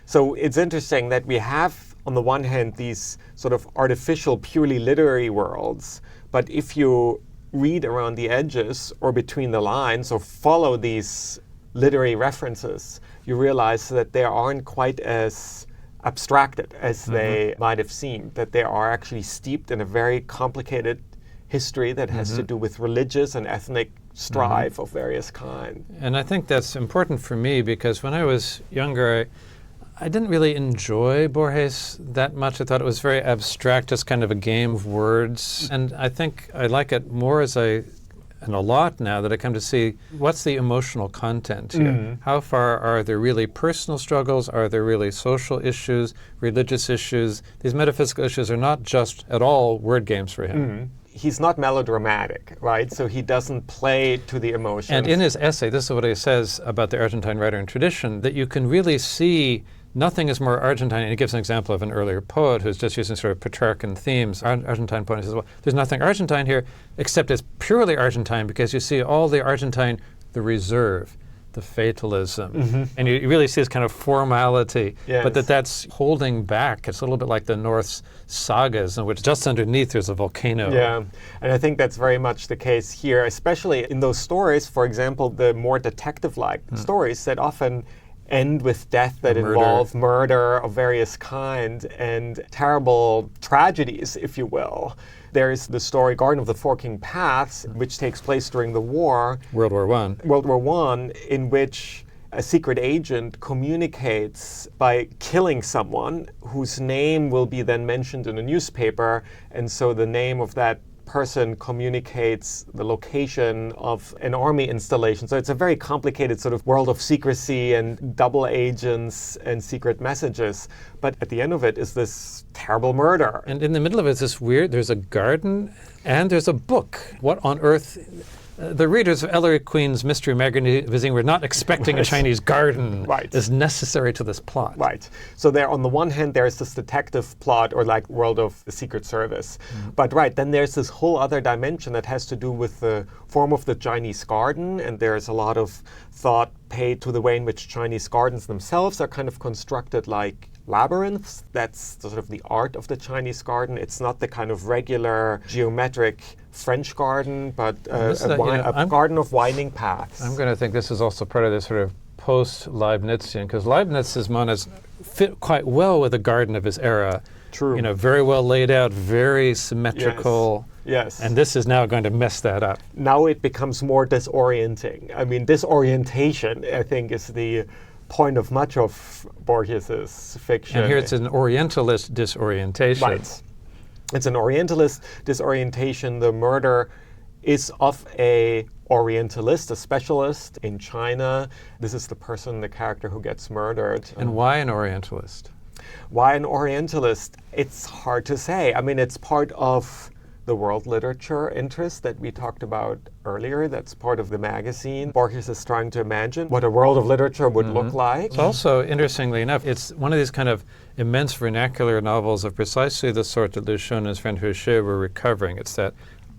So it's interesting that we have, on the one hand, these sort of artificial, purely literary worlds, but if you read around the edges or between the lines or follow these literary references, you realize that they aren't quite as abstracted as they might have seemed, that they are actually steeped in a very complicated history that has to do with religious and ethnic strife of various kinds. And I think that's important for me because when I was younger, I didn't really enjoy Borges that much. I thought it was very abstract, just kind of a game of words. And I think I like it more and a lot now that I come to see what's the emotional content here. How far are there really personal struggles? Are there really social issues, religious issues? These metaphysical issues are not just at all word games for him. He's not melodramatic, right? So he doesn't play to the emotions. And in his essay, this is what he says about the Argentine writer and tradition, that you can really see nothing is more Argentine, and he gives an example of an earlier poet who's just using sort of Petrarchan themes, Argentine poet. He says, well, there's nothing Argentine here, except it's purely Argentine because you see all the Argentine, the reserve, the fatalism, and you really see this kind of formality, but that's holding back. It's a little bit like the North's sagas, in which just underneath there's a volcano. Yeah, and I think that's very much the case here, especially in those stories, for example, the more detective-like stories that often end with death that involve murder of various kinds and terrible tragedies, if you will. There's the story Garden of the Forking Paths, which takes place during the war. World War I, in which a secret agent communicates by killing someone whose name will be then mentioned in a newspaper, and so the name of that person communicates the location of an army installation. So it's a very complicated sort of world of secrecy and double agents and secret messages. But at the end of it is this terrible murder. And in the middle of it is this weird, there's a garden and there's a book. What on earth? The readers of Ellery Queen's Mystery Magazine were not expecting a Chinese garden is necessary to this plot. Right. So there, on the one hand, there's this detective plot or like world of the Secret Service. But then there's this whole other dimension that has to do with the form of the Chinese garden, and there's a lot of thought paid to the way in which Chinese gardens themselves are kind of constructed like labyrinths. That's sort of the art of the Chinese garden. It's not the kind of regular geometric French garden, but a garden of winding paths. I'm going to think this is also part of this sort of post-Leibnizian, because Leibniz's monas fit quite well with the garden of his era. True. Very well laid out, very symmetrical. Yes. And this is now going to mess that up. Now it becomes more disorienting. I mean, disorientation, I think, is the point of much of Borges's fiction. And here it's an Orientalist disorientation. Right. It's an Orientalist disorientation. The murder is of a Orientalist, a specialist in China. This is the person, the character who gets murdered. And why an Orientalist? Why an Orientalist? It's hard to say. I mean, it's part of the world literature interest that we talked about earlier. That's part of the magazine. Borges is trying to imagine what a world of literature would look like. It's also, interestingly enough, it's one of these kind of immense vernacular novels of precisely the sort that Lu Xun and his friend Hu Shi were recovering. It's that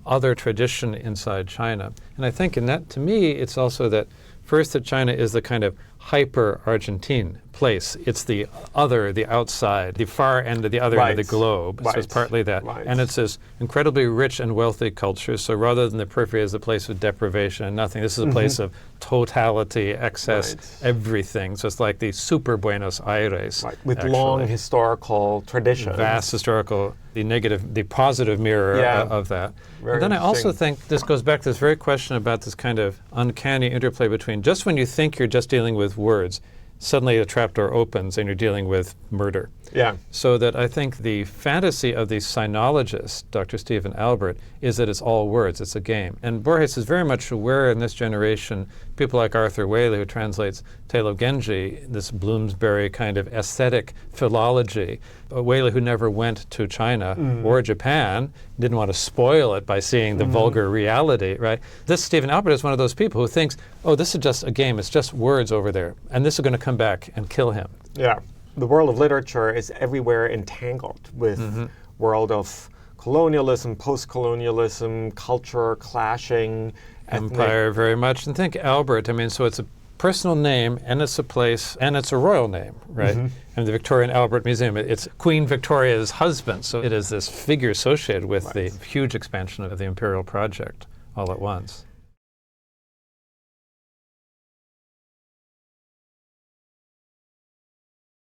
other tradition inside China. And I think in that, to me, it's also that first that China is the kind of hyper-Argentine place. It's the other, the outside, the far end of the other end of the globe. So it's partly that. And it's this incredibly rich and wealthy culture. So rather than the periphery as a place of deprivation and nothing, this is a place of totality, excess, everything. So it's like the super Buenos Aires. With long historical tradition. Vast historical, the negative, the positive mirror of that. And then I also think this goes back to this very question about this kind of uncanny interplay between just when you think you're just dealing with words, suddenly a trapdoor opens and you're dealing with murder. Yeah. So that I think the fantasy of the sinologist, Dr. Stephen Albert, is that it's all words, it's a game. And Borges is very much aware in this generation, people like Arthur Whaley, who translates Tale of Genji, this Bloomsbury kind of aesthetic philology. Whaley, who never went to China or Japan, didn't want to spoil it by seeing the vulgar reality, right? This Stephen Albert is one of those people who thinks, oh, this is just a game, it's just words over there, and this is going to come back and kill him. Yeah. The world of literature is everywhere entangled with world of colonialism, post-colonialism, culture clashing. Empire very much. And think Albert, I mean, so it's a personal name, and it's a place, and it's a royal name, right? And the Victoria and Albert Museum, it's Queen Victoria's husband, so it is this figure associated with the huge expansion of the imperial project all at once.